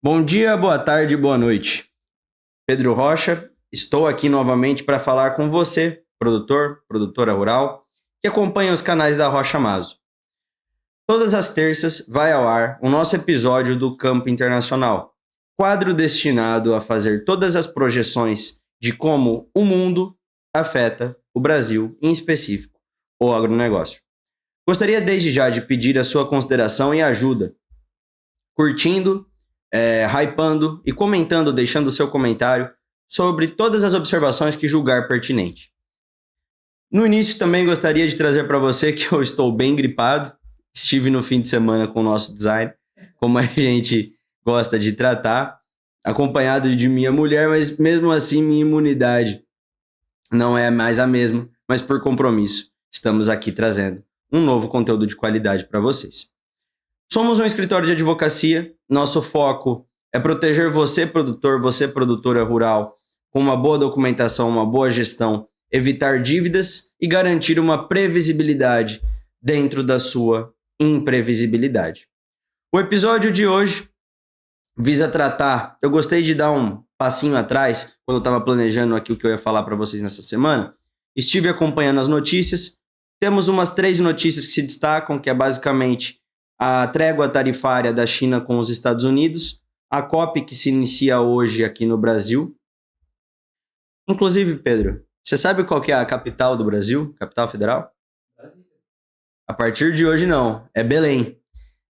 Bom dia, boa tarde, boa noite. Pedro Rocha, estou aqui novamente para falar com você, produtor, produtora rural, que acompanha os canais da Rocha Mazo. Todas as terças vai ao ar o nosso episódio do Campo Internacional, quadro destinado a fazer todas as projeções de como o mundo afeta o Brasil, em específico, o agronegócio. Gostaria desde já de pedir a sua consideração e ajuda, curtindo, hypando e comentando, deixando o seu comentário sobre todas as observações que julgar pertinente. No início também gostaria de trazer para você que eu estou bem gripado, estive no fim de semana com o nosso design, como a gente gosta de tratar, acompanhado de minha mulher, mas mesmo assim minha imunidade não é mais a mesma, mas por compromisso estamos aqui trazendo um novo conteúdo de qualidade para vocês. Somos um escritório de advocacia, nosso foco é proteger você, produtor, você, produtora rural, com uma boa documentação, uma boa gestão, evitar dívidas e garantir uma previsibilidade dentro da sua imprevisibilidade. O episódio de hoje visa tratar, eu gostei de dar um passinho atrás, quando eu estava planejando aqui o que eu ia falar para vocês nessa semana, estive acompanhando as notícias, temos umas 3 notícias que se destacam, que é basicamente a trégua tarifária da China com os Estados Unidos, a COP que se inicia hoje aqui no Brasil. Inclusive, Pedro, você sabe qual que é a capital do Brasil? Capital federal? Brasília. A partir de hoje não, é Belém.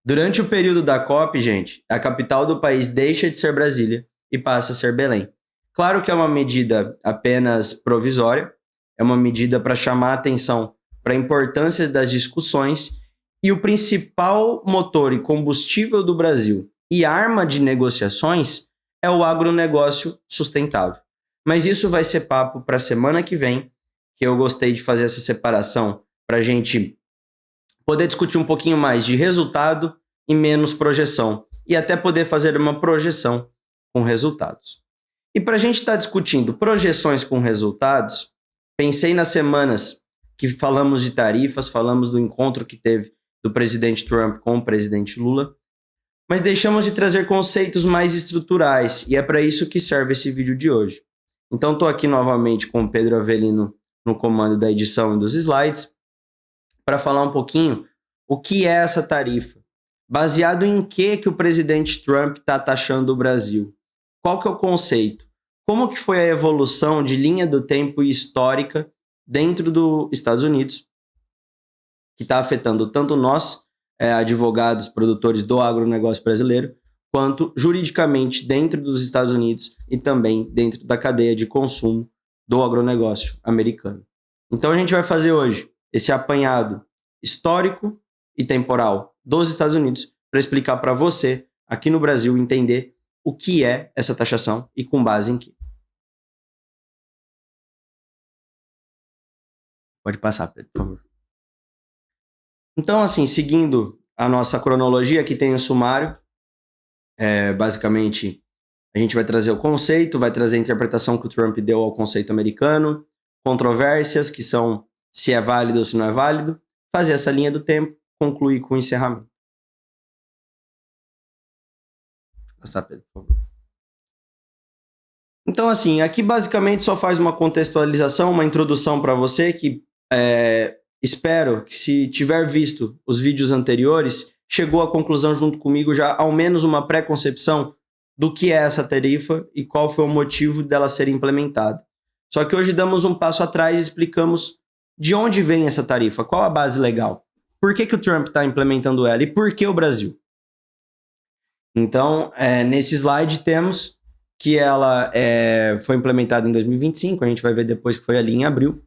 Durante o período da COP, gente, a capital do país deixa de ser Brasília e passa a ser Belém. Claro que é uma medida apenas provisória, é uma medida para chamar a atenção para a importância das discussões. E o principal motor e combustível do Brasil e arma de negociações é o agronegócio sustentável. Mas isso vai ser papo para a semana que vem, que eu gostei de fazer essa separação para a gente poder discutir um pouquinho mais de resultado e menos projeção. E até poder fazer uma projeção com resultados. E para a gente estar discutindo projeções com resultados, pensei nas semanas que falamos de tarifas, falamos do encontro que teve do presidente Trump com o presidente Lula, mas deixamos de trazer conceitos mais estruturais, e é para isso que serve esse vídeo de hoje. Então estou aqui novamente com o Pedro Avelino no comando da edição e dos slides, para falar um pouquinho o que é essa tarifa, baseado em que o presidente Trump está taxando o Brasil, qual que é o conceito, como que foi a evolução de linha do tempo histórica dentro dos Estados Unidos, que está afetando tanto nós, advogados, produtores do agronegócio brasileiro, quanto juridicamente dentro dos Estados Unidos e também dentro da cadeia de consumo do agronegócio americano. Então a gente vai fazer hoje esse apanhado histórico e temporal dos Estados Unidos para explicar para você, aqui no Brasil, entender o que é essa taxação e com base em quê. Pode passar, Pedro, por favor. Então, assim, seguindo a nossa cronologia, aqui tem o sumário. Basicamente, a gente vai trazer o conceito, vai trazer a interpretação que o Trump deu ao conceito americano, controvérsias, que são se é válido ou se não é válido, fazer essa linha do tempo, concluir com o encerramento. Vou passar, Pedro, por favor. Então, assim, aqui basicamente só faz uma contextualização, uma introdução para você que espero que, se tiver visto os vídeos anteriores, chegou à conclusão junto comigo já, ao menos uma pré-concepção do que é essa tarifa e qual foi o motivo dela ser implementada. Só que hoje damos um passo atrás e explicamos de onde vem essa tarifa, qual a base legal, por que o Trump está implementando ela e por que o Brasil. Então, nesse slide temos que ela foi implementada em 2025, a gente vai ver depois que foi ali em abril,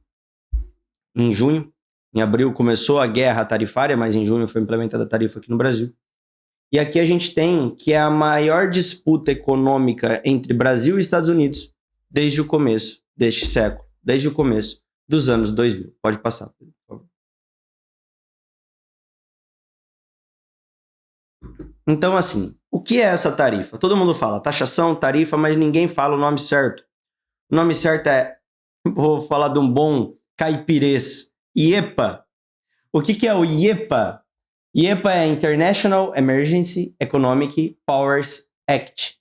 em junho. Em abril começou a guerra tarifária, mas em junho foi implementada a tarifa aqui no Brasil. E aqui a gente tem que é a maior disputa econômica entre Brasil e Estados Unidos desde o começo deste século, desde o começo dos anos 2000. Pode passar, por favor. Então, assim, o que é essa tarifa? Todo mundo fala taxação, tarifa, mas ninguém fala o nome certo. O nome certo vou falar de um bom caipirês, IEPA. O que é o IEPA? IEPA é International Emergency Economic Powers Act.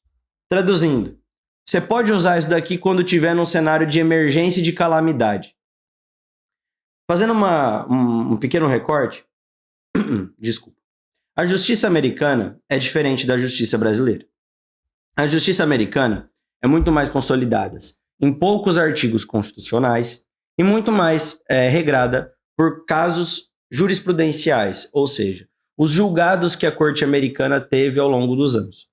Traduzindo, você pode usar isso daqui quando tiver num cenário de emergência e de calamidade. Fazendo um pequeno recorte, desculpa. A justiça americana é diferente da justiça brasileira. A justiça americana é muito mais consolidada em poucos artigos constitucionais e muito mais regrada por casos jurisprudenciais, ou seja, os julgados que a corte americana teve ao longo dos anos.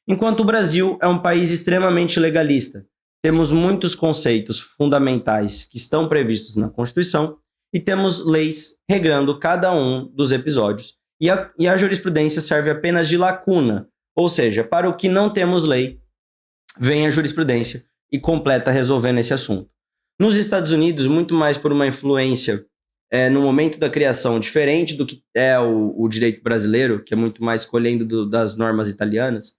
Enquanto o Brasil é um país extremamente legalista, temos muitos conceitos fundamentais que estão previstos na Constituição e temos leis regrando cada um dos episódios. E a jurisprudência serve apenas de lacuna, ou seja, para o que não temos lei, vem a jurisprudência e completa resolvendo esse assunto. Nos Estados Unidos, muito mais por uma influência no momento da criação, diferente do que é o direito brasileiro, que é muito mais colhendo das normas italianas,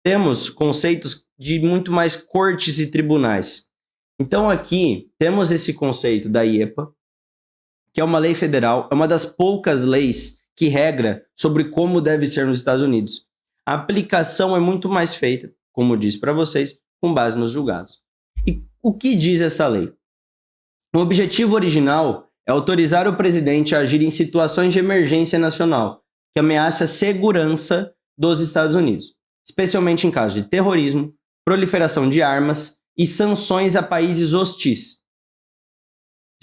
temos conceitos de muito mais cortes e tribunais. Então aqui temos esse conceito da IEPA, que é uma lei federal, é uma das poucas leis que regra sobre como deve ser nos Estados Unidos. A aplicação é muito mais feita, como eu disse para vocês, com base nos julgados. E o que diz essa lei? O objetivo original é autorizar o presidente a agir em situações de emergência nacional que ameaça a segurança dos Estados Unidos, especialmente em casos de terrorismo, proliferação de armas e sanções a países hostis.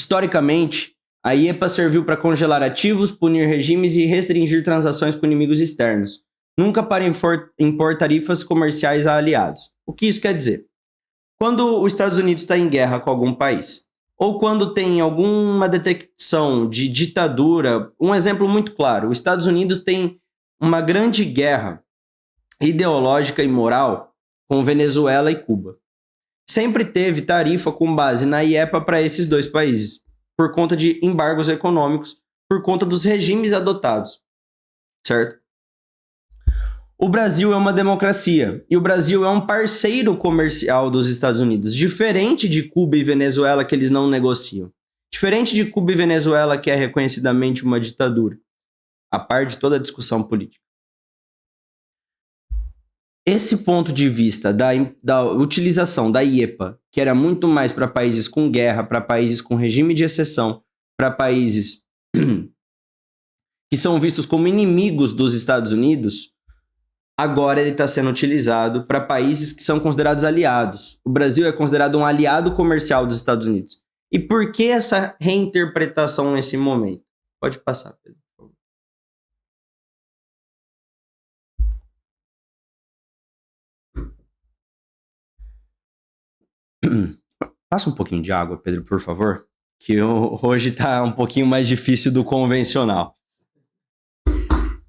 Historicamente, a IEPA serviu para congelar ativos, punir regimes e restringir transações com inimigos externos, nunca para impor tarifas comerciais a aliados. O que isso quer dizer? Quando os Estados Unidos está em guerra com algum país, ou quando tem alguma detecção de ditadura, um exemplo muito claro, os Estados Unidos tem uma grande guerra ideológica e moral com Venezuela e Cuba. Sempre teve tarifa com base na IEPA para esses dois países, por conta de embargos econômicos, por conta dos regimes adotados, certo? O Brasil é uma democracia e o Brasil é um parceiro comercial dos Estados Unidos, diferente de Cuba e Venezuela, que eles não negociam. Diferente de Cuba e Venezuela, que é reconhecidamente uma ditadura, a par de toda a discussão política. Esse ponto de vista da utilização da IEPA, que era muito mais para países com guerra, para países com regime de exceção, para países que são vistos como inimigos dos Estados Unidos, agora ele está sendo utilizado para países que são considerados aliados. O Brasil é considerado um aliado comercial dos Estados Unidos. E por que essa reinterpretação nesse momento? Pode passar, Pedro. Passa um pouquinho de água, Pedro, por favor, que hoje está um pouquinho mais difícil do convencional.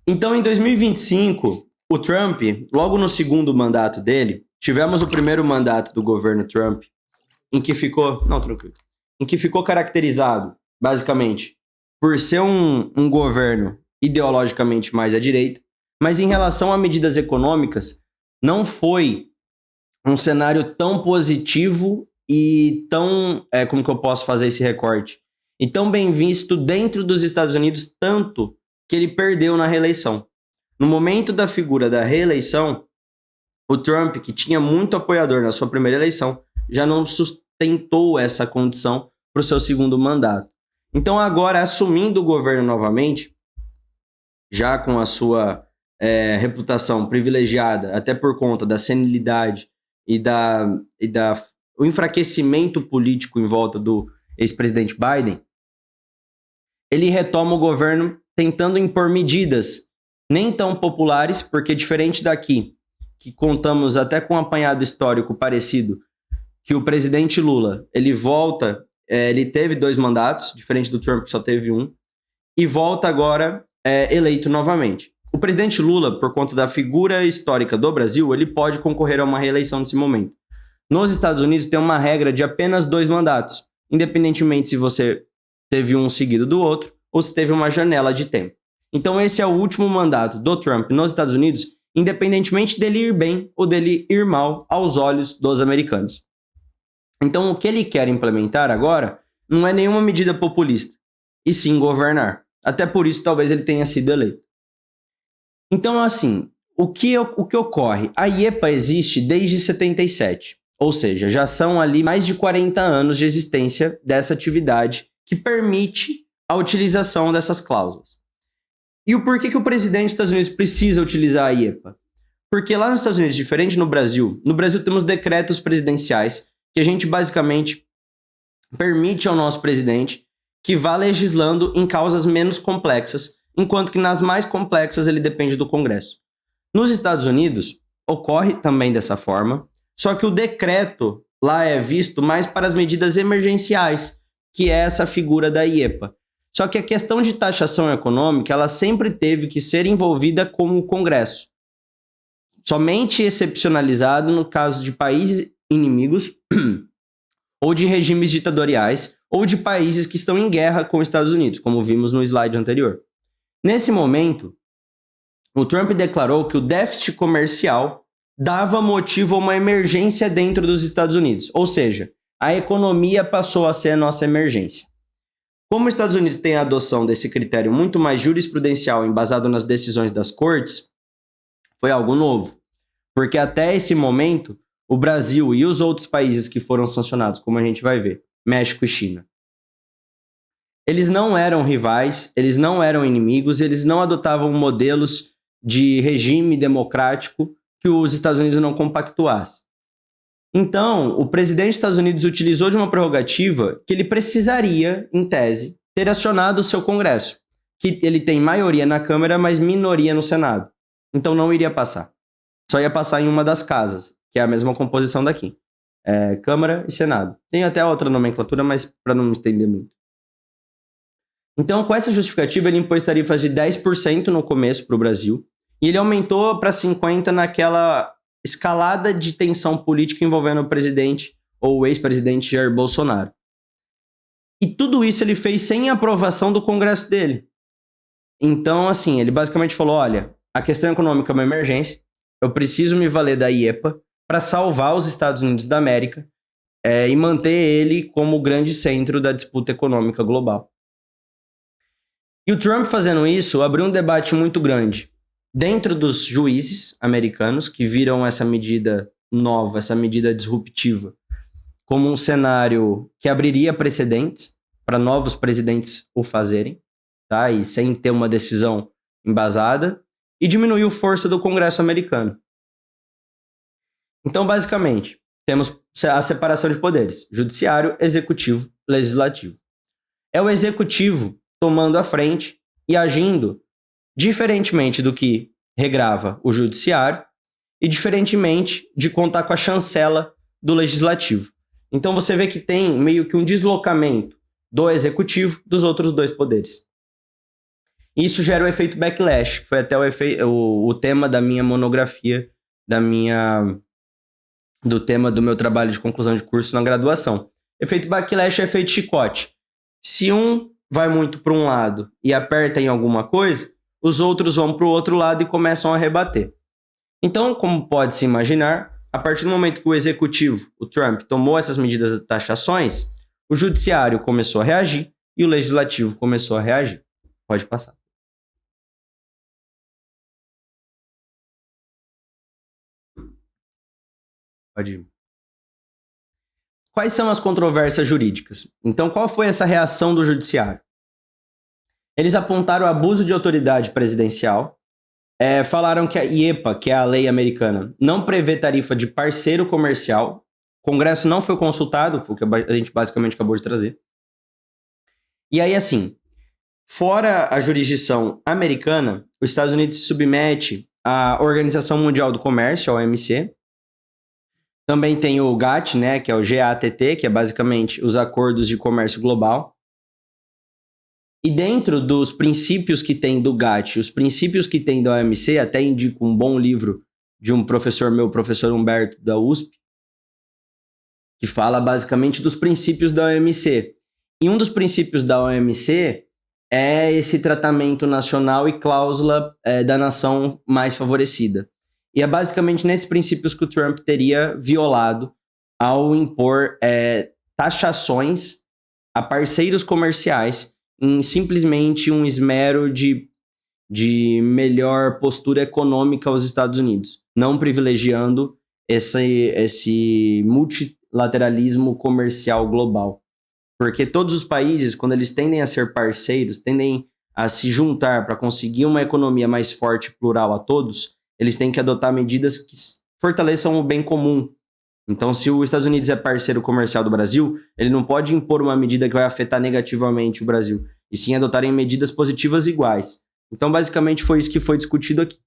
Então, em 2025, o Trump, logo no segundo mandato dele, tivemos o primeiro mandato do governo Trump, em que ficou caracterizado, basicamente, por ser um governo ideologicamente mais à direita, mas em relação a medidas econômicas, não foi um cenário tão positivo e tão, como que eu posso fazer esse recorte? E tão bem visto dentro dos Estados Unidos, tanto que ele perdeu na reeleição. No momento da figura da reeleição, o Trump, que tinha muito apoiador na sua primeira eleição, já não sustentou essa condição para o seu segundo mandato. Então agora, assumindo o governo novamente, já com a sua reputação privilegiada, até por conta da senilidade e o enfraquecimento político em volta do ex-presidente Biden, ele retoma o governo tentando impor medidas nem tão populares, porque diferente daqui, que contamos até com um apanhado histórico parecido, que o presidente Lula, ele volta, ele teve 2 mandatos, diferente do Trump que só teve 1, e volta agora eleito novamente. O presidente Lula, por conta da figura histórica do Brasil, ele pode concorrer a uma reeleição nesse momento. Nos Estados Unidos tem uma regra de apenas 2 mandatos, independentemente se você teve um seguido do outro ou se teve uma janela de tempo. Então esse é o último mandato do Trump nos Estados Unidos, independentemente dele ir bem ou dele ir mal aos olhos dos americanos. Então o que ele quer implementar agora não é nenhuma medida populista, e sim governar. Até por isso talvez ele tenha sido eleito. Então assim, o que ocorre? A IEPA existe desde 77, ou seja, já são ali mais de 40 anos de existência dessa atividade que permite a utilização dessas cláusulas. E o porquê que o presidente dos Estados Unidos precisa utilizar a IEPA? Porque lá nos Estados Unidos, diferente no Brasil temos decretos presidenciais que a gente basicamente permite ao nosso presidente que vá legislando em causas menos complexas, enquanto que nas mais complexas ele depende do Congresso. Nos Estados Unidos, ocorre também dessa forma, só que o decreto lá é visto mais para as medidas emergenciais, que é essa figura da IEPA. Só que a questão de taxação econômica, ela sempre teve que ser envolvida com o Congresso. Somente excepcionalizado no caso de países inimigos ou de regimes ditatoriais ou de países que estão em guerra com os Estados Unidos, como vimos no slide anterior. Nesse momento, o Trump declarou que o déficit comercial dava motivo a uma emergência dentro dos Estados Unidos, ou seja, a economia passou a ser a nossa emergência. Como os Estados Unidos têm a adoção desse critério muito mais jurisprudencial embasado nas decisões das cortes, foi algo novo, porque até esse momento, o Brasil e os outros países que foram sancionados, como a gente vai ver, México e China, eles não eram rivais, eles não eram inimigos, eles não adotavam modelos de regime democrático que os Estados Unidos não compactuassem. Então, o presidente dos Estados Unidos utilizou de uma prerrogativa que ele precisaria, em tese, ter acionado o seu Congresso, que ele tem maioria na Câmara, mas minoria no Senado. Então não iria passar. Só ia passar em uma das casas, que é a mesma composição daqui. Câmara e Senado. Tem até outra nomenclatura, mas para não me estender muito. Então, com essa justificativa, ele impôs tarifas de 10% no começo para o Brasil, e ele aumentou para 50% naquela escalada de tensão política envolvendo o presidente ou o ex-presidente Jair Bolsonaro. E tudo isso ele fez sem aprovação do Congresso dele. Então, assim, ele basicamente falou, olha, a questão econômica é uma emergência, eu preciso me valer da IEPA para salvar os Estados Unidos da América e manter ele como o grande centro da disputa econômica global. E o Trump fazendo isso abriu um debate muito grande dentro dos juízes americanos que viram essa medida nova, essa medida disruptiva, como um cenário que abriria precedentes para novos presidentes o fazerem, tá? E sem ter uma decisão embasada, e diminuiu a força do Congresso americano. Então, basicamente, temos a separação de poderes, judiciário, executivo, legislativo. É o executivo tomando a frente e agindo diferentemente do que regrava o judiciário e diferentemente de contar com a chancela do legislativo. Então você vê que tem meio que um deslocamento do executivo dos outros dois poderes. Isso gera o efeito backlash, que foi até o tema da minha monografia, do tema do meu trabalho de conclusão de curso na graduação. Efeito backlash é efeito chicote. Se um vai muito para um lado e aperta em alguma coisa, os outros vão para o outro lado e começam a rebater. Então, como pode-se imaginar, a partir do momento que o executivo, o Trump, tomou essas medidas de taxações, o judiciário começou a reagir e o legislativo começou a reagir. Pode passar. Pode ir. Quais são as controvérsias jurídicas? Então, qual foi essa reação do judiciário? Eles apontaram o abuso de autoridade presidencial, falaram que a IEPA, que é a lei americana, não prevê tarifa de parceiro comercial. O Congresso não foi consultado, foi o que a gente basicamente acabou de trazer. E aí, assim, fora a jurisdição americana, os Estados Unidos se submete à Organização Mundial do Comércio, a OMC. Também tem o GATT, né, que é o GATT, que é basicamente os acordos de comércio global. E dentro dos princípios que tem do GATT, os princípios que tem da OMC, até indico um bom livro de um professor meu, professor Humberto, da USP, que fala basicamente dos princípios da OMC. E um dos princípios da OMC é esse tratamento nacional e cláusula da nação mais favorecida. E é basicamente nesses princípios que o Trump teria violado ao impor taxações a parceiros comerciais em simplesmente um esmero de de melhor postura econômica aos Estados Unidos, não privilegiando esse multilateralismo comercial global. Porque todos os países, quando eles tendem a ser parceiros, tendem a se juntar para conseguir uma economia mais forte e plural a todos, eles têm que adotar medidas que fortaleçam o bem comum. Então, se os Estados Unidos é parceiro comercial do Brasil, ele não pode impor uma medida que vai afetar negativamente o Brasil, e sim adotarem medidas positivas iguais. Então, basicamente, foi isso que foi discutido aqui.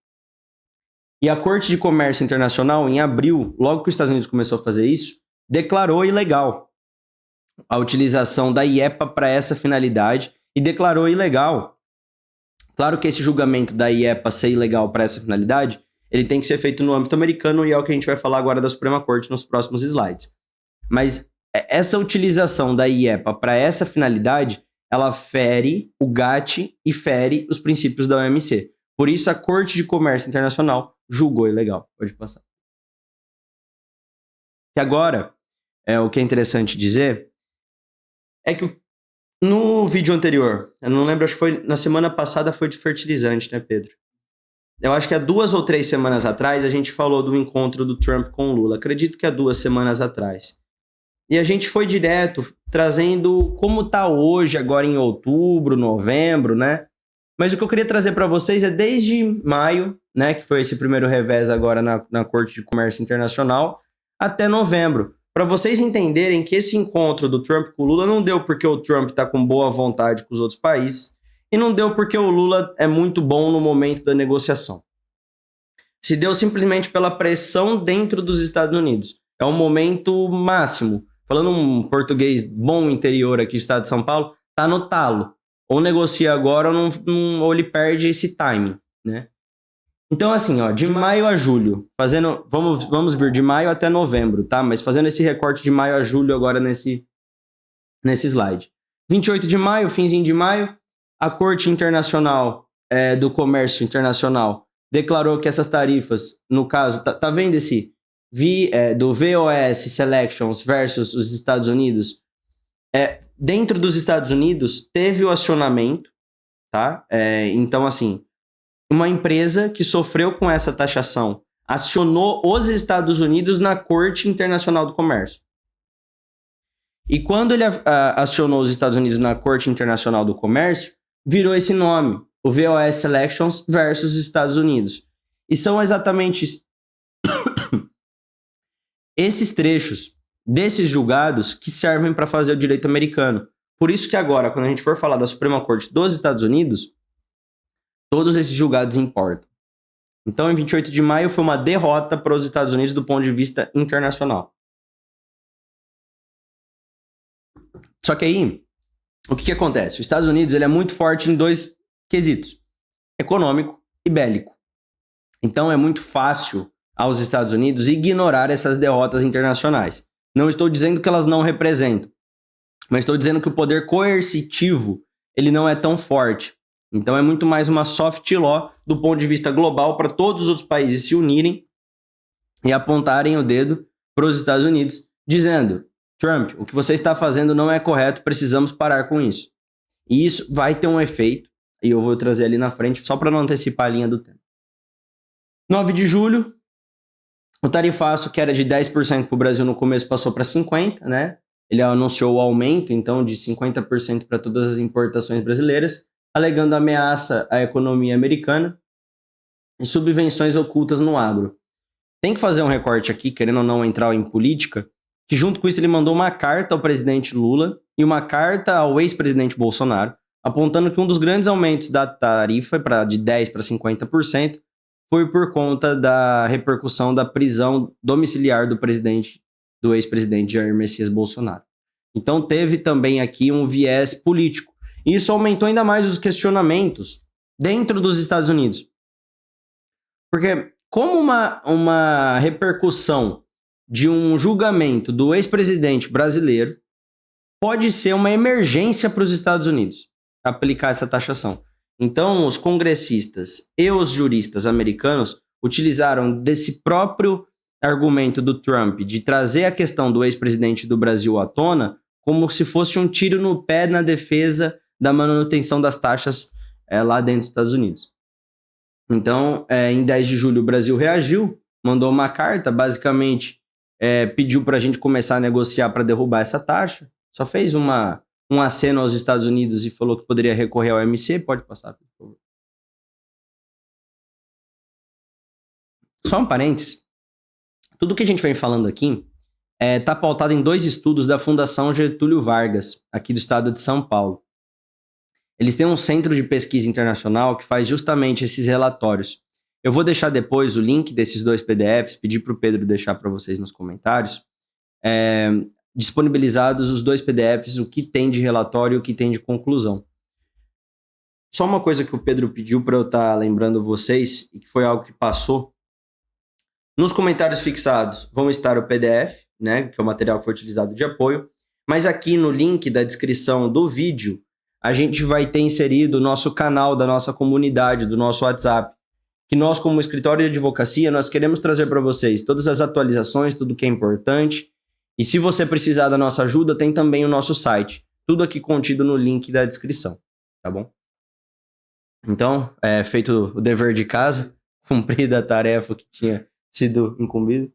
E a Corte de Comércio Internacional, em abril, logo que os Estados Unidos começou a fazer isso, declarou ilegal a utilização da IEPA para essa finalidade e declarou ilegal. Claro que esse julgamento da IEPA ser ilegal para essa finalidade, ele tem que ser feito no âmbito americano e é o que a gente vai falar agora da Suprema Corte nos próximos slides. Mas essa utilização da IEPA para essa finalidade, ela fere o GATT e fere os princípios da OMC. Por isso, a Corte de Comércio Internacional julgou ilegal. Pode passar. E agora, o que é interessante dizer é que no vídeo anterior, eu não lembro, acho que foi na semana passada, foi de fertilizante, né, Pedro? Eu acho que há 2 ou 3 semanas atrás a gente falou do encontro do Trump com o Lula. Acredito que há 2 semanas atrás. E a gente foi direto trazendo como está hoje, agora em outubro, novembro, né? Mas o que eu queria trazer para vocês é desde maio, né, que foi esse primeiro revés agora na Corte de Comércio Internacional, até novembro. Para vocês entenderem que esse encontro do Trump com o Lula não deu porque o Trump está com boa vontade com os outros países, e não deu porque o Lula é muito bom no momento da negociação. Se deu simplesmente pela pressão dentro dos Estados Unidos. É um momento máximo. Falando um português bom interior aqui, estado de São Paulo, tá no talo. Ou negocia agora ou ele perde esse timing, né? Então, assim, ó, de maio a julho, vamos vir de maio até novembro, tá? Mas fazendo esse recorte de maio a julho agora nesse slide. 28 de maio, finzinho de maio, a Corte Internacional do Comércio Internacional declarou que essas tarifas, no caso, tá vendo esse do VOS Selections versus os Estados Unidos? Dentro dos Estados Unidos teve o acionamento, tá? Então, assim, uma empresa que sofreu com essa taxação acionou os Estados Unidos na Corte Internacional do Comércio. E quando ele acionou os Estados Unidos na Corte Internacional do Comércio, virou esse nome, o VOS Selections versus Estados Unidos. E são exatamente esses trechos desses julgados que servem para fazer o direito americano. Por isso que agora, quando a gente for falar da Suprema Corte dos Estados Unidos, todos esses julgados importam. Então, em 28 de maio, foi uma derrota para os Estados Unidos do ponto de vista internacional. Só que aí, o que acontece? Os Estados Unidos ele é muito forte em 2 quesitos, econômico e bélico. Então, é muito fácil aos Estados Unidos ignorar essas derrotas internacionais. Não estou dizendo que elas não representam, mas estou dizendo que o poder coercitivo ele não é tão forte. Então é muito mais uma soft law do ponto de vista global para todos os outros países se unirem e apontarem o dedo para os Estados Unidos, dizendo: Trump, o que você está fazendo não é correto, precisamos parar com isso. E isso vai ter um efeito, e eu vou trazer ali na frente, só para não antecipar a linha do tempo. 9 de julho, o tarifaço que era de 10% para o Brasil no começo passou para 50%, né? Ele anunciou o aumento, então, de 50% para todas as importações brasileiras, alegando ameaça à economia americana e subvenções ocultas no agro. Tem que fazer um recorte aqui, querendo ou não entrar em política, que junto com isso ele mandou uma carta ao presidente Lula e uma carta ao ex-presidente Bolsonaro, apontando que um dos grandes aumentos da tarifa de 10% para 50% foi por conta da repercussão da prisão domiciliar do ex-presidente Jair Messias Bolsonaro. Então teve também aqui um viés político. E isso aumentou ainda mais os questionamentos dentro dos Estados Unidos. Porque como uma repercussão de um julgamento do ex-presidente brasileiro pode ser uma emergência para os Estados Unidos aplicar essa taxação. Então, os congressistas e os juristas americanos utilizaram desse próprio argumento do Trump de trazer a questão do ex-presidente do Brasil à tona como se fosse um tiro no pé na defesa da manutenção das taxas lá dentro dos Estados Unidos. Então, em 10 de julho, o Brasil reagiu, mandou uma carta, basicamente pediu para a gente começar a negociar para derrubar essa taxa. Só fez um aceno aos Estados Unidos e falou que poderia recorrer ao OMC. Pode passar, por favor. Só um parênteses. Tudo que a gente vem falando aqui está pautado em 2 estudos da Fundação Getúlio Vargas, aqui do estado de São Paulo. Eles têm um centro de pesquisa internacional que faz justamente esses relatórios. Eu vou deixar depois o link desses 2 PDFs, pedir para o Pedro deixar para vocês nos comentários, disponibilizados os 2 PDFs, o que tem de relatório e o que tem de conclusão. Só uma coisa que o Pedro pediu para eu estar lembrando vocês, e que foi algo que passou. Nos comentários fixados vão estar o PDF, né, que é o material que foi utilizado de apoio, mas aqui no link da descrição do vídeo, a gente vai ter inserido o nosso canal da nossa comunidade, do nosso WhatsApp, que nós, como escritório de advocacia, nós queremos trazer para vocês todas as atualizações, tudo que é importante. E se você precisar da nossa ajuda, tem também o nosso site. Tudo aqui contido no link da descrição, tá bom? Então, feito o dever de casa, cumprida a tarefa que tinha sido incumbido.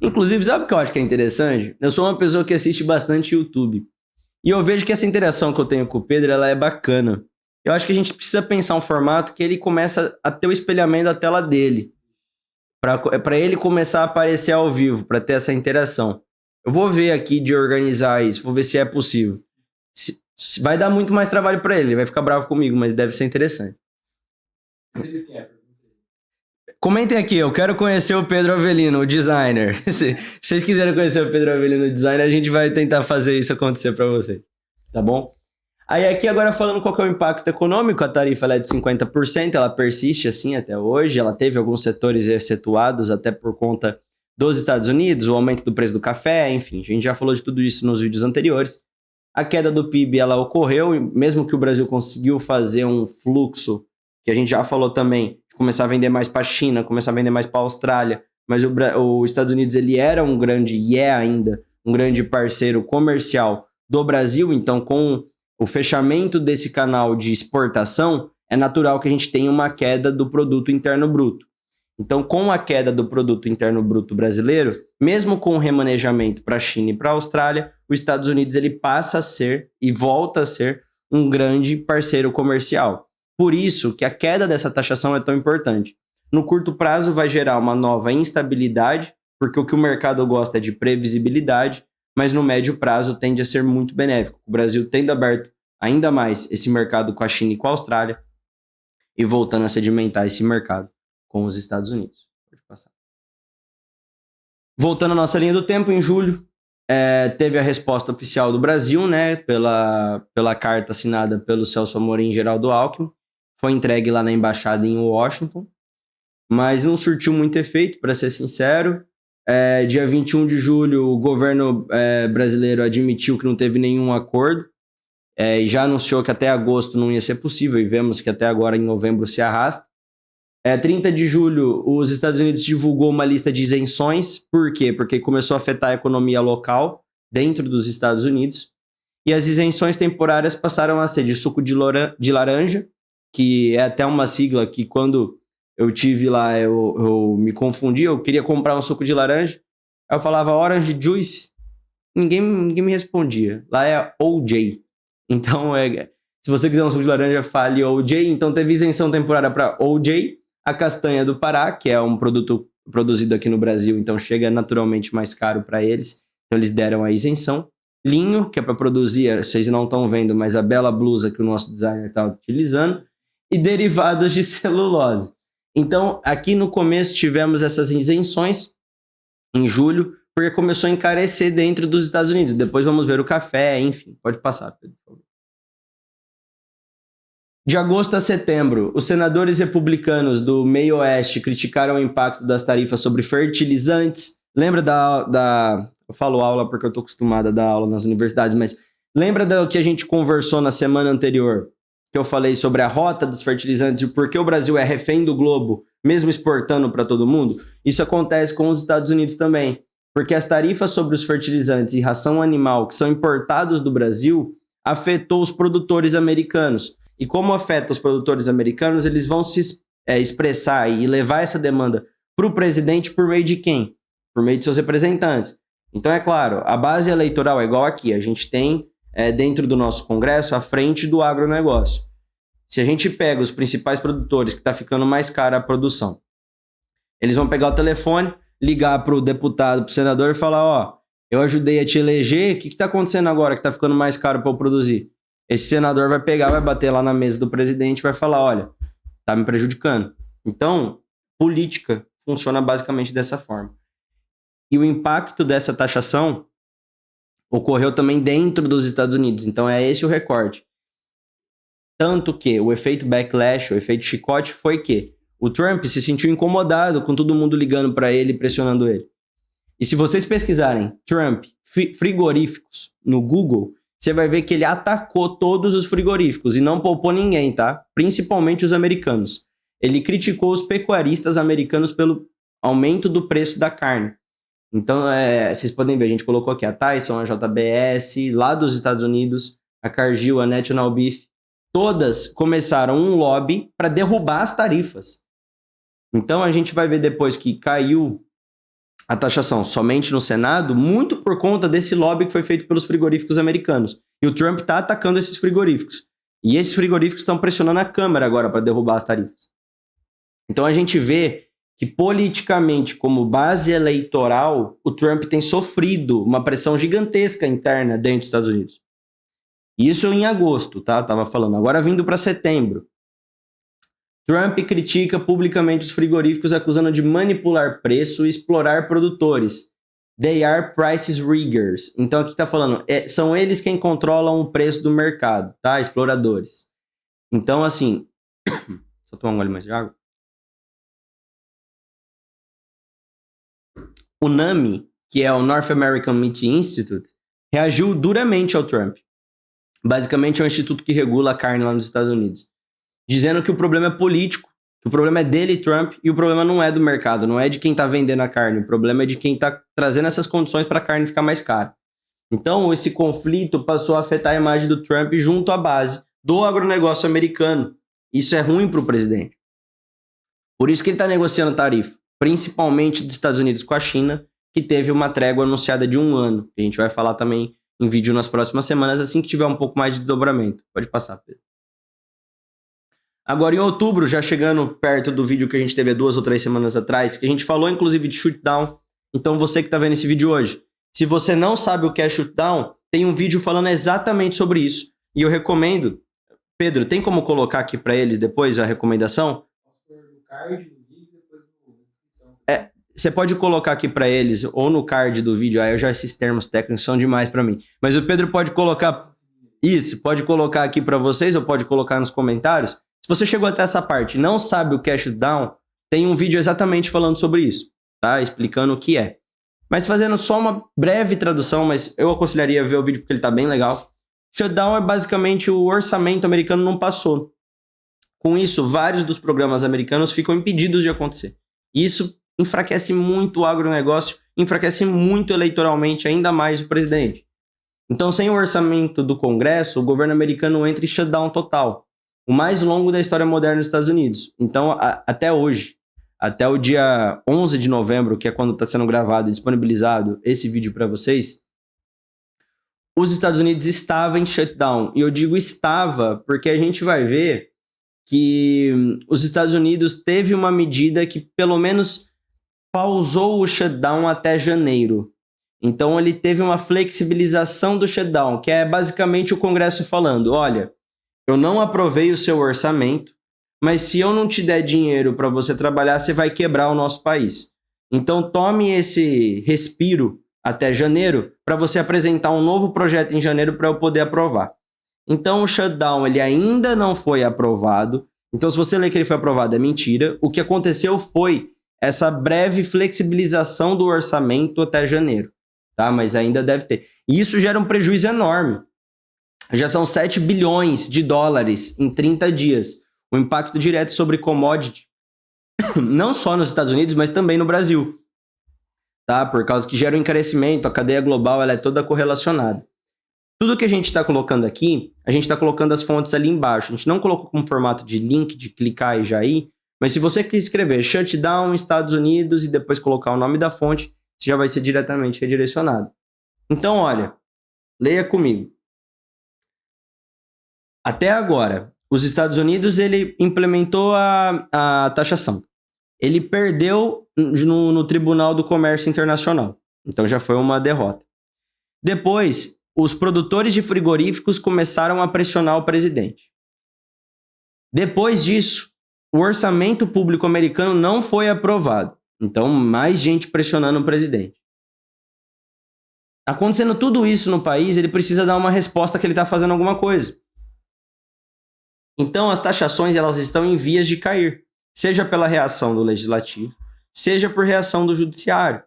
Inclusive, sabe o que eu acho que é interessante? Eu sou uma pessoa que assiste bastante YouTube. E eu vejo que essa interação que eu tenho com o Pedro, ela é bacana. Eu acho que a gente precisa pensar um formato que ele começa a ter o espelhamento da tela dele. Para ele começar a aparecer ao vivo, para ter essa interação. Eu vou ver aqui de organizar isso, vou ver se é possível. Vai dar muito mais trabalho para ele vai ficar bravo comigo, mas deve ser interessante. Se eles querem. Comentem aqui, eu quero conhecer o Pedro Avelino, o designer. Se vocês quiserem conhecer o Pedro Avelino, o designer, a gente vai tentar fazer isso acontecer para vocês, tá bom? Aí aqui agora falando qual que é o impacto econômico, a tarifa ela é de 50%, ela persiste assim até hoje, ela teve alguns setores excetuados até por conta dos Estados Unidos, o aumento do preço do café, enfim, a gente já falou de tudo isso nos vídeos anteriores. A queda do PIB ela ocorreu, mesmo que o Brasil conseguiu fazer um fluxo, que a gente já falou também, começar a vender mais para a China, começar a vender mais para a Austrália, mas os Estados Unidos ele era um grande, e é ainda, um grande parceiro comercial do Brasil, então com o fechamento desse canal de exportação, é natural que a gente tenha uma queda do produto interno bruto. Então, com a queda do produto interno bruto brasileiro, mesmo com o remanejamento para a China e para a Austrália, os Estados Unidos ele passa a ser e volta a ser um grande parceiro comercial. Por isso que a queda dessa taxação é tão importante. No curto prazo vai gerar uma nova instabilidade, porque o que o mercado gosta é de previsibilidade, mas no médio prazo tende a ser muito benéfico. O Brasil tendo aberto ainda mais esse mercado com a China e com a Austrália e voltando a sedimentar esse mercado com os Estados Unidos. Pode passar. Voltando à nossa linha do tempo, em julho, teve a resposta oficial do Brasil, né, pela carta assinada pelo Celso Amorim e Geraldo Alckmin. Foi entregue lá na embaixada em Washington, mas não surtiu muito efeito, para ser sincero. Dia 21 de julho, o governo brasileiro admitiu que não teve nenhum acordo e já anunciou que até agosto não ia ser possível, e vemos que até agora, em novembro, se arrasta. 30 de julho, os Estados Unidos divulgou uma lista de isenções. Por quê? Porque começou a afetar a economia local dentro dos Estados Unidos. E as isenções temporárias passaram a ser de suco de laranja, que é até uma sigla que quando eu tive lá eu me confundi, eu queria comprar um suco de laranja, aí eu falava Orange Juice, ninguém me respondia. Lá é OJ. Então, se você quiser um suco de laranja, fale OJ. Então teve isenção temporária para OJ, a castanha do Pará, que é um produto produzido aqui no Brasil, então chega naturalmente mais caro para eles, então eles deram a isenção. Linho, que é para produzir, vocês não estão vendo, mas a bela blusa que o nosso designer está utilizando, e derivados de celulose. Então, aqui no começo tivemos essas isenções, em julho, porque começou a encarecer dentro dos Estados Unidos. Depois vamos ver o café, enfim. Pode passar, Pedro, por favor. De agosto a setembro, os senadores republicanos do meio oeste criticaram o impacto das tarifas sobre fertilizantes. Lembra eu falo aula porque eu estou acostumada a dar aula nas universidades, mas lembra do que a gente conversou na semana anterior? Que eu falei sobre a rota dos fertilizantes e por que o Brasil é refém do globo, mesmo exportando para todo mundo? Isso acontece com os Estados Unidos também, porque as tarifas sobre os fertilizantes e ração animal que são importados do Brasil afetou os produtores americanos. E como afeta os produtores americanos, eles vão se expressar e levar essa demanda para o presidente por meio de quem? Por meio de seus representantes. Então, é claro, a base eleitoral é igual aqui. A gente tem, dentro do nosso Congresso, a frente do agronegócio. Se a gente pega os principais produtores que está ficando mais cara a produção, eles vão pegar o telefone, ligar para o deputado, para o senador e falar, ó, eu ajudei a te eleger, o que está acontecendo agora que está ficando mais caro para eu produzir? Esse senador vai pegar, vai bater lá na mesa do presidente e vai falar, olha, tá me prejudicando. Então, política funciona basicamente dessa forma. E o impacto dessa taxação ocorreu também dentro dos Estados Unidos. Então, é esse o recorte. Tanto que o efeito backlash, o efeito chicote, foi que o Trump se sentiu incomodado com todo mundo ligando para ele e pressionando ele. E se vocês pesquisarem Trump frigoríficos no Google, você vai ver que ele atacou todos os frigoríficos e não poupou ninguém, tá? Principalmente os americanos. Ele criticou os pecuaristas americanos pelo aumento do preço da carne. Então, vocês podem ver, a gente colocou aqui a Tyson, a JBS, lá dos Estados Unidos, a Cargill, a National Beef. Todas começaram um lobby para derrubar as tarifas. Então, a gente vai ver depois que caiu a taxação somente no Senado, muito por conta desse lobby que foi feito pelos frigoríficos americanos. E o Trump está atacando esses frigoríficos. E esses frigoríficos estão pressionando a Câmara agora para derrubar as tarifas. Então, a gente vê que politicamente, como base eleitoral, o Trump tem sofrido uma pressão gigantesca interna dentro dos Estados Unidos. Isso em agosto, tá? Tava falando. Agora vindo para setembro. Trump critica publicamente os frigoríficos acusando de manipular preço e explorar produtores. They are prices riggers. Então aqui tá falando, são eles quem controlam o preço do mercado, tá? Exploradores. Então assim, só tomar um gole mais de água. O NAMI, que é o North American Meat Institute, reagiu duramente ao Trump. Basicamente é um instituto que regula a carne lá nos Estados Unidos. Dizendo que o problema é político, que o problema é dele, Trump, e o problema não é do mercado, não é de quem está vendendo a carne, o problema é de quem está trazendo essas condições para a carne ficar mais cara. Então, esse conflito passou a afetar a imagem do Trump junto à base do agronegócio americano. Isso é ruim para o presidente. Por isso que ele está negociando tarifa, principalmente dos Estados Unidos com a China, que teve uma trégua anunciada de 1 ano, que a gente vai falar também em vídeo nas próximas semanas, assim que tiver um pouco mais de desdobramento. Pode passar, Pedro. Agora, em outubro, já chegando perto do vídeo que a gente teve 2 ou 3 semanas atrás, que a gente falou, inclusive, de shootdown. Então, você que está vendo esse vídeo hoje, se você não sabe o que é shootdown, tem um vídeo falando exatamente sobre isso. E eu recomendo... Pedro, tem como colocar aqui para eles depois a recomendação? Posso pôr no card do vídeo e depois na descrição. Você pode colocar aqui para eles, ou no card do vídeo, aí esses termos técnicos são demais para mim. Mas o Pedro pode colocar... Isso, pode colocar aqui para vocês, ou pode colocar nos comentários. Se você chegou até essa parte e não sabe o que é shutdown, tem um vídeo exatamente falando sobre isso, tá? Explicando o que é. Mas fazendo só uma breve tradução, mas eu aconselharia ver o vídeo porque ele tá bem legal. Shutdown é basicamente o orçamento americano não passou. Com isso, vários dos programas americanos ficam impedidos de acontecer. Isso enfraquece muito o agronegócio, enfraquece muito eleitoralmente ainda mais o presidente. Então, sem o orçamento do Congresso, o governo americano entra em shutdown total. O mais longo da história moderna dos Estados Unidos. Então, até hoje, até o dia 11 de novembro, que é quando está sendo gravado e disponibilizado esse vídeo para vocês, os Estados Unidos estavam em shutdown. E eu digo estava porque a gente vai ver que os Estados Unidos teve uma medida que pelo menos pausou o shutdown até janeiro. Então, ele teve uma flexibilização do shutdown, que é basicamente o Congresso falando, olha, eu não aprovei o seu orçamento, mas se eu não te der dinheiro para você trabalhar, você vai quebrar o nosso país. Então, tome esse respiro até janeiro para você apresentar um novo projeto em janeiro para eu poder aprovar. Então, o shutdown ele ainda não foi aprovado. Então, se você ler que ele foi aprovado, é mentira. O que aconteceu foi essa breve flexibilização do orçamento até janeiro. Tá? Mas ainda deve ter. E isso gera um prejuízo enorme. Já são 7 bilhões de dólares em 30 dias. O impacto direto sobre commodity, não só nos Estados Unidos, mas também no Brasil. Tá? Por causa que gera um encarecimento, a cadeia global ela é toda correlacionada. Tudo que a gente está colocando aqui, a gente está colocando as fontes ali embaixo. A gente não colocou como formato de link, de clicar e já ir, mas se você quiser escrever shutdown Estados Unidos e depois colocar o nome da fonte, você já vai ser diretamente redirecionado. Então, olha, leia comigo. Até agora, os Estados Unidos, ele implementou a taxação. Ele perdeu no Tribunal do Comércio Internacional. Então já foi uma derrota. Depois, os produtores de frigoríficos começaram a pressionar o presidente. Depois disso, o orçamento público americano não foi aprovado. Então, mais gente pressionando o presidente. Acontecendo tudo isso no país, ele precisa dar uma resposta que ele está fazendo alguma coisa. Então, as taxações elas estão em vias de cair, seja pela reação do legislativo, seja por reação do judiciário.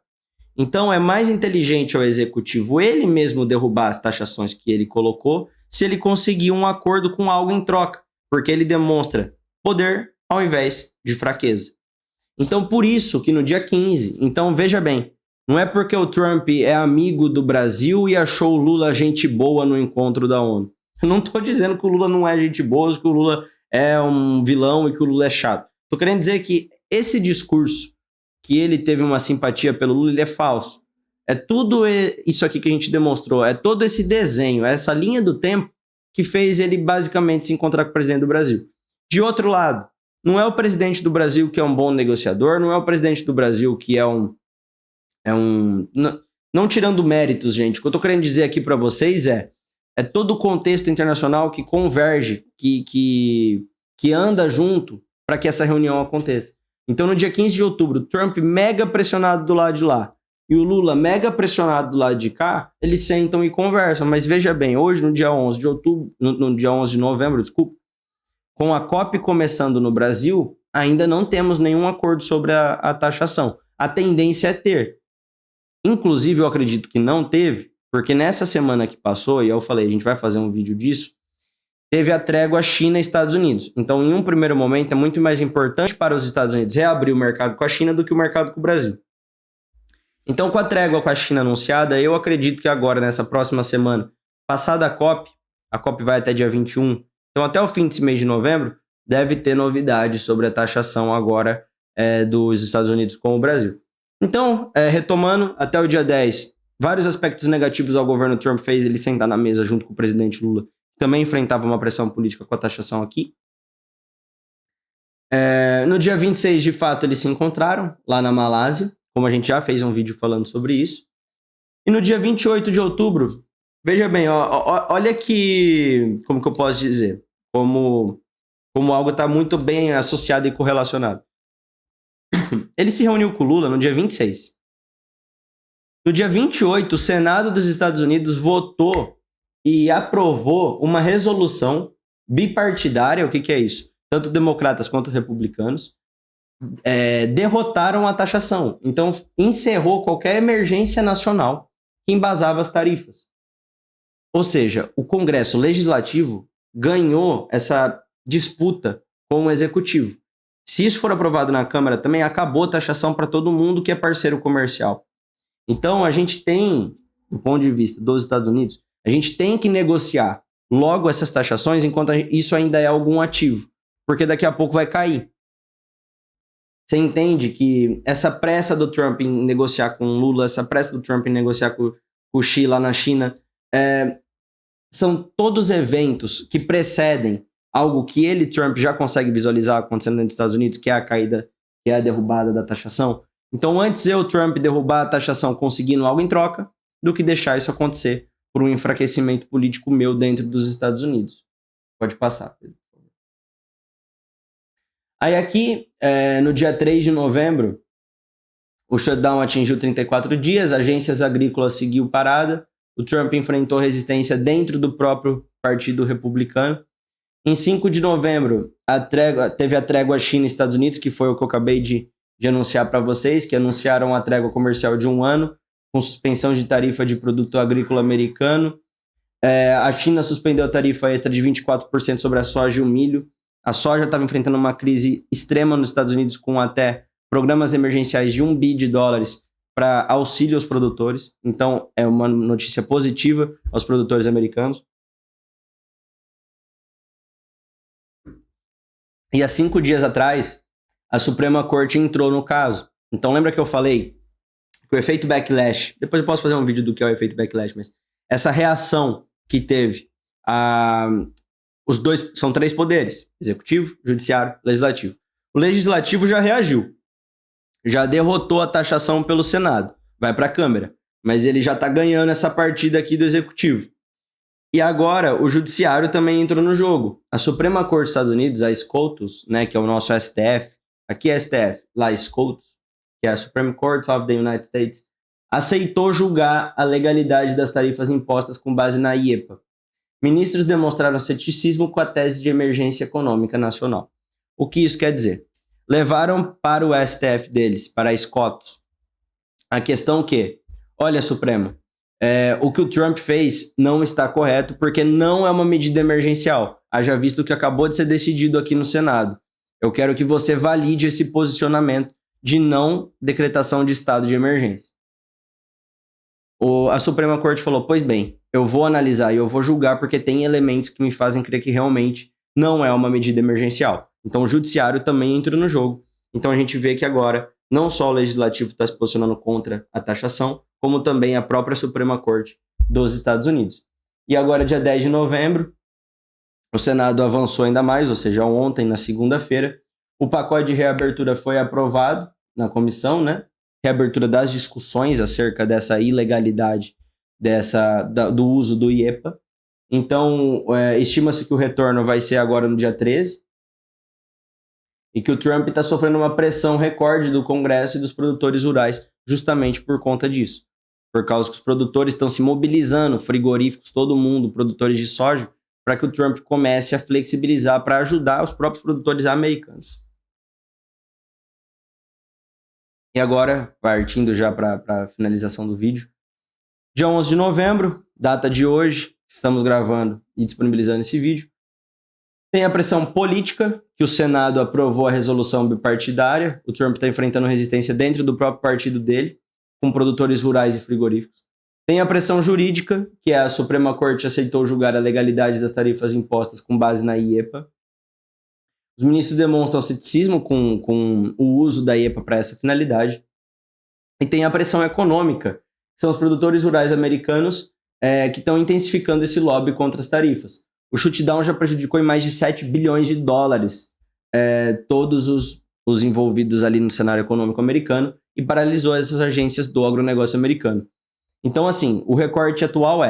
Então, é mais inteligente ao executivo ele mesmo derrubar as taxações que ele colocou, se ele conseguir um acordo com algo em troca, porque ele demonstra poder ao invés de fraqueza. Então, por isso que no dia 15, então veja bem, não é porque o Trump é amigo do Brasil e achou o Lula gente boa no encontro da ONU. Eu não estou dizendo que o Lula não é gente boa, que o Lula é um vilão e que o Lula é chato. Estou querendo dizer que esse discurso, que ele teve uma simpatia pelo Lula, ele é falso. É tudo isso aqui que a gente demonstrou, é todo esse desenho, essa linha do tempo que fez ele basicamente se encontrar com o presidente do Brasil. De outro lado, não é o presidente do Brasil que é um bom negociador, não é o presidente do Brasil que não tirando méritos, gente. O que eu estou querendo dizer aqui para vocês é todo o contexto internacional que converge, que anda junto para que essa reunião aconteça. Então, no dia 15 de outubro, Trump mega pressionado do lado de lá e o Lula mega pressionado do lado de cá, eles sentam e conversam. Mas veja bem, hoje, no dia 11 de outubro, no dia 11 de novembro, desculpa, com a COP começando no Brasil, ainda não temos nenhum acordo sobre a taxação. A tendência é ter. Inclusive, eu acredito que não teve, porque nessa semana que passou, e eu falei, a gente vai fazer um vídeo disso, teve a trégua China e Estados Unidos. Então, em um primeiro momento, é muito mais importante para os Estados Unidos reabrir o mercado com a China do que o mercado com o Brasil. Então, com a trégua com a China anunciada, eu acredito que agora, nessa próxima semana, passada a COP vai até dia 21, então até o fim desse mês de novembro, deve ter novidades sobre a taxação agora dos Estados Unidos com o Brasil. Então, retomando, até o dia 10, vários aspectos negativos ao governo Trump fez ele sentar na mesa junto com o presidente Lula, que também enfrentava uma pressão política com a taxação aqui. No dia 26, de fato, eles se encontraram lá na Malásia, como a gente já fez um vídeo falando sobre isso. E no dia 28 de outubro, veja bem, olha que, como que eu posso dizer, como algo está muito bem associado e correlacionado. Ele se reuniu com o Lula no dia 26. No dia 28, o Senado dos Estados Unidos votou e aprovou uma resolução bipartidária. O que é isso? Tanto democratas quanto republicanos derrotaram a taxação. Então, encerrou qualquer emergência nacional que embasava as tarifas. Ou seja, o Congresso Legislativo ganhou essa disputa com o Executivo. Se isso for aprovado na Câmara também, acabou a taxação para todo mundo que é parceiro comercial. Então, a gente tem, do ponto de vista dos Estados Unidos, a gente tem que negociar logo essas taxações enquanto isso ainda é algum ativo, porque daqui a pouco vai cair. Você entende que essa pressa do Trump em negociar com o Lula, essa pressa do Trump em negociar com o Xi lá na China, são todos eventos que precedem algo que ele, Trump, já consegue visualizar acontecendo dentro dos Estados Unidos, que é a caída, que é a derrubada da taxação. Então, antes Trump, derrubar a taxação conseguindo algo em troca, do que deixar isso acontecer por um enfraquecimento político meu dentro dos Estados Unidos. Pode passar, Pedro. Aí aqui, no dia 3 de novembro, o shutdown atingiu 34 dias, agências agrícolas seguiu parada, o Trump enfrentou resistência dentro do próprio Partido Republicano. Em 5 de novembro, teve a trégua China e Estados Unidos, que foi o que eu acabei de anunciar para vocês, que anunciaram a trégua comercial de 1 ano, com suspensão de tarifa de produto agrícola americano. A China suspendeu a tarifa extra de 24% sobre a soja e o milho. A soja estava enfrentando uma crise extrema nos Estados Unidos, com até programas emergenciais de $1 bilhão para auxílio aos produtores. Então, é uma notícia positiva aos produtores americanos. E há 5 dias atrás, a Suprema Corte entrou no caso. Então, lembra que eu falei que o efeito backlash... Depois eu posso fazer um vídeo do que é o efeito backlash, mas essa reação que teve os dois... São 3 poderes: executivo, judiciário, legislativo. O legislativo já reagiu. Já derrotou a taxação pelo Senado. Vai para a Câmara. Mas ele já está ganhando essa partida aqui do executivo. E agora o judiciário também entrou no jogo. A Suprema Corte dos Estados Unidos, a SCOTUS, né, que é o nosso STF, aqui é STF, lá é SCOTUS, que é a Supreme Court of the United States, aceitou julgar a legalidade das tarifas impostas com base na IEPA. Ministros demonstraram ceticismo com a tese de emergência econômica nacional. O que isso quer dizer? Levaram para o STF deles, para a SCOTUS, a questão que, olha, Supremo, o que o Trump fez não está correto porque não é uma medida emergencial, haja visto que acabou de ser decidido aqui no Senado. Eu quero que você valide esse posicionamento de não decretação de estado de emergência. A Suprema Corte falou, pois bem, eu vou analisar e eu vou julgar porque tem elementos que me fazem crer que realmente não é uma medida emergencial. Então o judiciário também entra no jogo. Então a gente vê que agora não só o legislativo está se posicionando contra a taxação, como também a própria Suprema Corte dos Estados Unidos. E agora, dia 10 de novembro, o Senado avançou ainda mais, ou seja, ontem, na segunda-feira, o pacote de reabertura foi aprovado na comissão, né? Reabertura das discussões acerca dessa ilegalidade do uso do IEPA. Então, estima-se que o retorno vai ser agora no dia 13, e que o Trump está sofrendo uma pressão recorde do Congresso e dos produtores rurais justamente por conta disso. Por causa que os produtores estão se mobilizando, frigoríficos, todo mundo, produtores de soja, para que o Trump comece a flexibilizar para ajudar os próprios produtores americanos. E agora, partindo já para a finalização do vídeo, dia 11 de novembro, data de hoje, estamos gravando e disponibilizando esse vídeo, tem a pressão política, que o Senado aprovou a resolução bipartidária. O Trump está enfrentando resistência dentro do próprio partido dele, com produtores rurais e frigoríficos. Tem a pressão jurídica, que a Suprema Corte aceitou julgar a legalidade das tarifas impostas com base na IEPA. Os ministros demonstram ceticismo com o uso da IEPA para essa finalidade. E tem a pressão econômica, que são os produtores rurais americanos que estão intensificando esse lobby contra as tarifas. O shutdown já prejudicou em mais de 7 bilhões de dólares todos os envolvidos ali no cenário econômico americano e paralisou essas agências do agronegócio americano. Então, assim, o recorte atual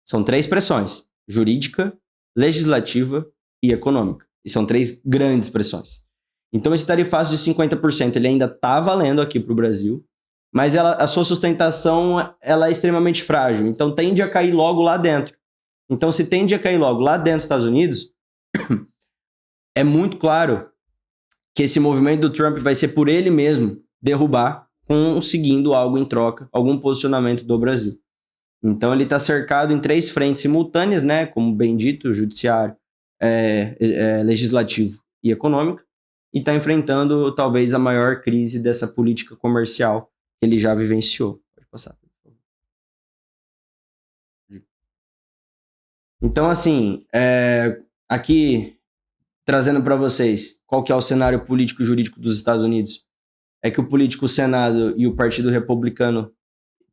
são 3 pressões: jurídica, legislativa e econômica. E são 3 grandes pressões. Então, esse tarifaço de 50% ele ainda está valendo aqui para o Brasil, mas a sua sustentação ela é extremamente frágil, então tende a cair logo lá dentro. Então, se tende a cair logo lá dentro dos Estados Unidos, é muito claro que esse movimento do Trump vai ser por ele mesmo derrubar, conseguindo algo em troca, algum posicionamento do Brasil. Então, ele está cercado em 3 frentes simultâneas, né, como bem dito, judiciário, legislativo e econômico, e está enfrentando talvez a maior crise dessa política comercial que ele já vivenciou. Pode passar. Então, assim, aqui trazendo para vocês qual que é o cenário político e jurídico dos Estados Unidos, é que o político, o Senado e o Partido Republicano,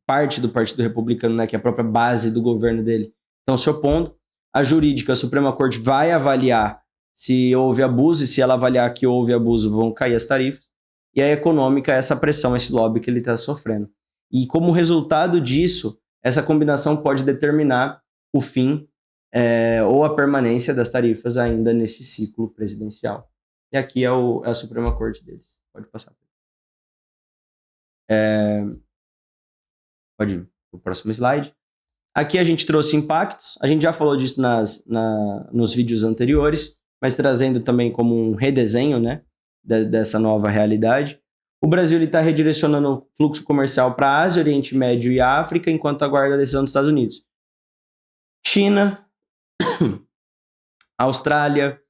parte do Partido Republicano, né, que é a própria base do governo dele, estão se opondo. A jurídica, a Suprema Corte vai avaliar se houve abuso, e se ela avaliar que houve abuso, vão cair as tarifas. E a econômica, essa pressão, esse lobby que ele está sofrendo. E como resultado disso, essa combinação pode determinar o fim ou a permanência das tarifas ainda neste ciclo presidencial. E aqui é a Suprema Corte deles. Pode passar. Pode ir para o próximo slide. Aqui a gente trouxe impactos. A gente já falou disso nos vídeos anteriores, mas trazendo também como um redesenho, né, dessa nova realidade. O Brasil está redirecionando o fluxo comercial para a Ásia, Oriente Médio e África, enquanto aguarda a decisão dos Estados Unidos. China, Austrália,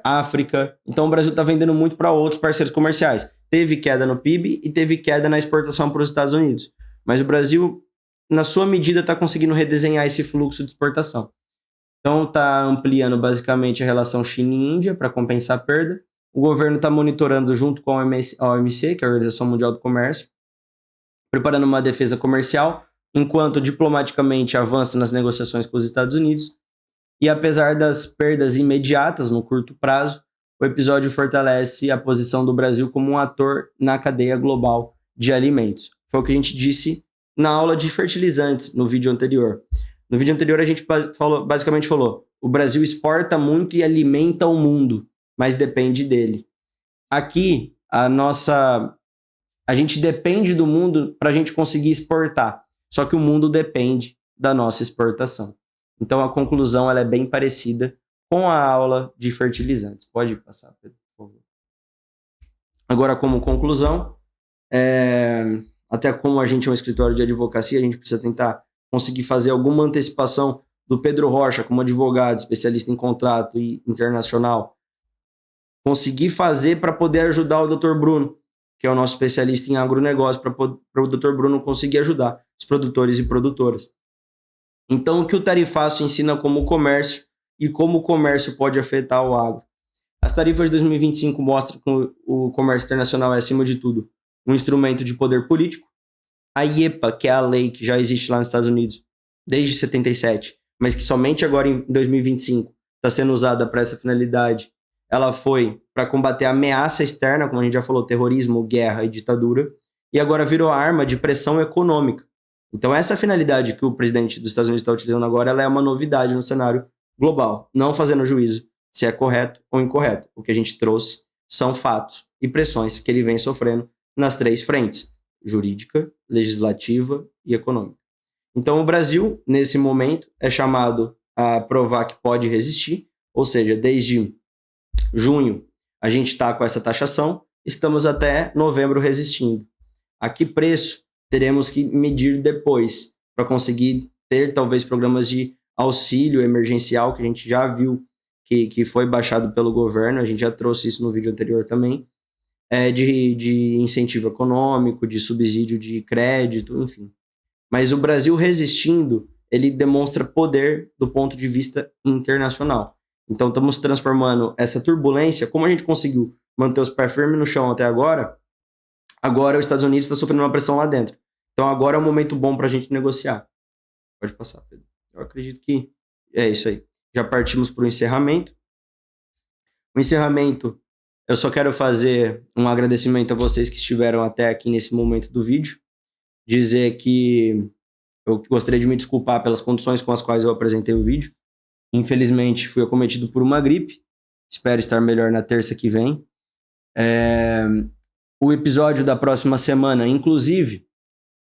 África. Então o Brasil está vendendo muito para outros parceiros comerciais. teve queda no PIB e teve queda na exportação para os Estados Unidos. Mas o Brasil, na sua medida, está conseguindo redesenhar esse fluxo de exportação. Então, está ampliando basicamente a relação China e Índia para compensar a perda. O governo está monitorando junto com a OMC, que é a Organização Mundial do Comércio, preparando uma defesa comercial, enquanto diplomaticamente avança nas negociações com os Estados Unidos. E apesar das perdas imediatas no curto prazo, o episódio fortalece a posição do Brasil como um ator na cadeia global de alimentos. Foi o que a gente disse na aula de fertilizantes, no vídeo anterior. No vídeo anterior a gente basicamente falou, o Brasil exporta muito e alimenta o mundo, mas depende dele. Aqui, a gente depende do mundo para a gente conseguir exportar, só que o mundo depende da nossa exportação. Então a conclusão ela é bem parecida com a aula de fertilizantes. Pode passar, Pedro, por favor. Agora, como conclusão, até como a gente é um escritório de advocacia, a gente precisa tentar conseguir fazer alguma antecipação do Pedro Rocha, como advogado, especialista em contrato e internacional, conseguir fazer para poder ajudar o Dr. Bruno, que é o nosso especialista em agronegócio, para o Dr. Bruno conseguir ajudar os produtores e produtoras. Então, o que o Tarifaço ensina como comércio e como o comércio pode afetar o agro. As tarifas de 2025 mostram que o comércio internacional é, acima de tudo, um instrumento de poder político. A IEPA, que é a lei que já existe lá nos Estados Unidos desde 77, mas que somente agora em 2025 está sendo usada para essa finalidade, ela foi para combater a ameaça externa, como a gente já falou, terrorismo, guerra e ditadura, e agora virou arma de pressão econômica. Então essa finalidade que o presidente dos Estados Unidos está utilizando agora, ela é uma novidade no cenário global, não fazendo juízo se é correto ou incorreto. O que a gente trouxe são fatos e pressões que ele vem sofrendo nas 3 frentes, jurídica, legislativa e econômica. Então o Brasil, nesse momento, é chamado a provar que pode resistir, ou seja, desde junho a gente está com essa taxação, estamos até novembro resistindo. A que preço teremos que medir depois para conseguir ter talvez programas de auxílio emergencial, que a gente já viu que foi baixado pelo governo, a gente já trouxe isso no vídeo anterior também, de incentivo econômico, de subsídio de crédito, enfim. Mas o Brasil resistindo, ele demonstra poder do ponto de vista internacional. Então estamos transformando essa turbulência, como a gente conseguiu manter os pés firmes no chão até agora os Estados Unidos está sofrendo uma pressão lá dentro. Então agora é um momento bom para a gente negociar. Pode passar, Pedro. Eu acredito que é isso aí. Já partimos para o encerramento. O encerramento, eu só quero fazer um agradecimento a vocês que estiveram até aqui nesse momento do vídeo. Dizer que eu gostaria de me desculpar pelas condições com as quais eu apresentei o vídeo. Infelizmente, fui acometido por uma gripe. Espero estar melhor na terça que vem. O episódio da próxima semana, inclusive,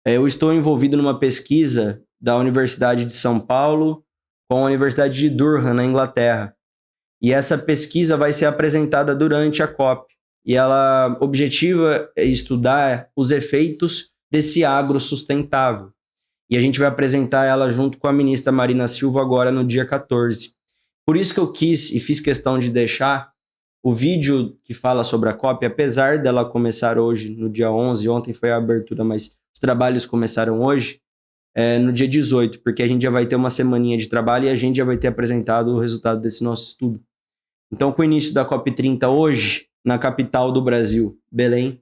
eu estou envolvido numa pesquisa da Universidade de São Paulo com a Universidade de Durham, na Inglaterra. E essa pesquisa vai ser apresentada durante a COP. E ela objetiva é estudar os efeitos desse agro sustentável. E a gente vai apresentar ela junto com a ministra Marina Silva agora no dia 14. Por isso que eu quis e fiz questão de deixar o vídeo que fala sobre a COP, apesar dela começar hoje, no dia 11, ontem foi a abertura, mas os trabalhos começaram hoje, no dia 18, porque a gente já vai ter uma semaninha de trabalho e a gente já vai ter apresentado o resultado desse nosso estudo. Então, com o início da COP30 hoje, na capital do Brasil, Belém,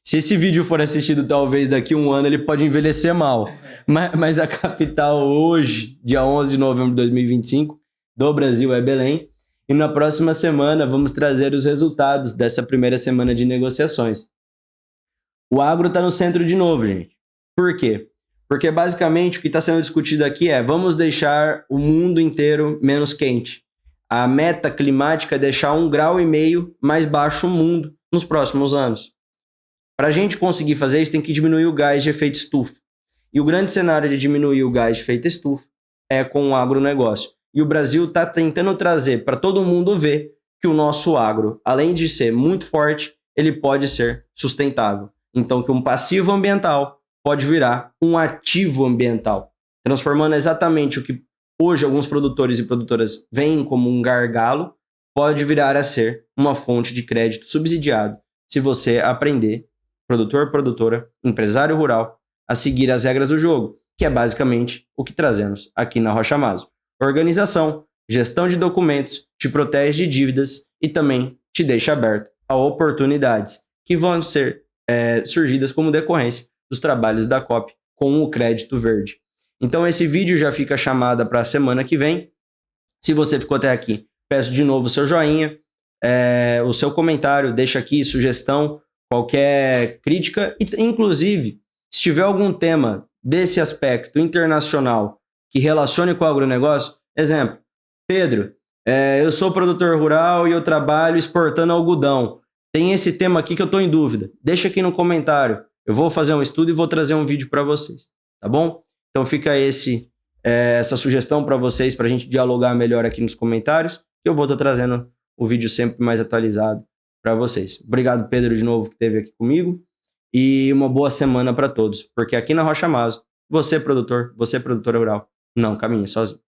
se esse vídeo for assistido talvez daqui a um ano, ele pode envelhecer mal, mas a capital hoje, dia 11 de novembro de 2025, do Brasil é Belém. E na próxima semana vamos trazer os resultados dessa primeira semana de negociações. O agro está no centro de novo, gente. Por quê? Porque basicamente o que está sendo discutido aqui é vamos deixar o mundo inteiro menos quente. A meta climática é deixar 1,5 graus mais baixo o mundo nos próximos anos. Para a gente conseguir fazer isso, tem que diminuir o gás de efeito estufa. E o grande cenário de diminuir o gás de efeito estufa é com o agronegócio. E o Brasil está tentando trazer para todo mundo ver que o nosso agro, além de ser muito forte, ele pode ser sustentável. Então, que um passivo ambiental pode virar um ativo ambiental, transformando exatamente o que hoje alguns produtores e produtoras veem como um gargalo, pode virar a ser uma fonte de crédito subsidiado, se você aprender, produtor, produtora, empresário rural, a seguir as regras do jogo, que é basicamente o que trazemos aqui na Rocha Maso. Organização, gestão de documentos, te protege de dívidas e também te deixa aberto a oportunidades que vão ser surgidas como decorrência dos trabalhos da COP com o crédito verde. Então esse vídeo já fica chamada para a semana que vem. Se você ficou até aqui, peço de novo o seu joinha, o seu comentário, deixa aqui sugestão, qualquer crítica, e inclusive, se tiver algum tema desse aspecto internacional que relacione com o agronegócio, exemplo, Pedro, eu sou produtor rural e eu trabalho exportando algodão. Tem esse tema aqui que eu estou em dúvida. Deixa aqui no comentário. Eu vou fazer um estudo e vou trazer um vídeo para vocês, tá bom? Então fica essa sugestão para vocês, para a gente dialogar melhor aqui nos comentários, que eu vou estar trazendo o vídeo sempre mais atualizado para vocês. Obrigado, Pedro, de novo, que esteve aqui comigo, e uma boa semana para todos, porque aqui na Rocha Maso, você produtora rural, não caminha sozinho.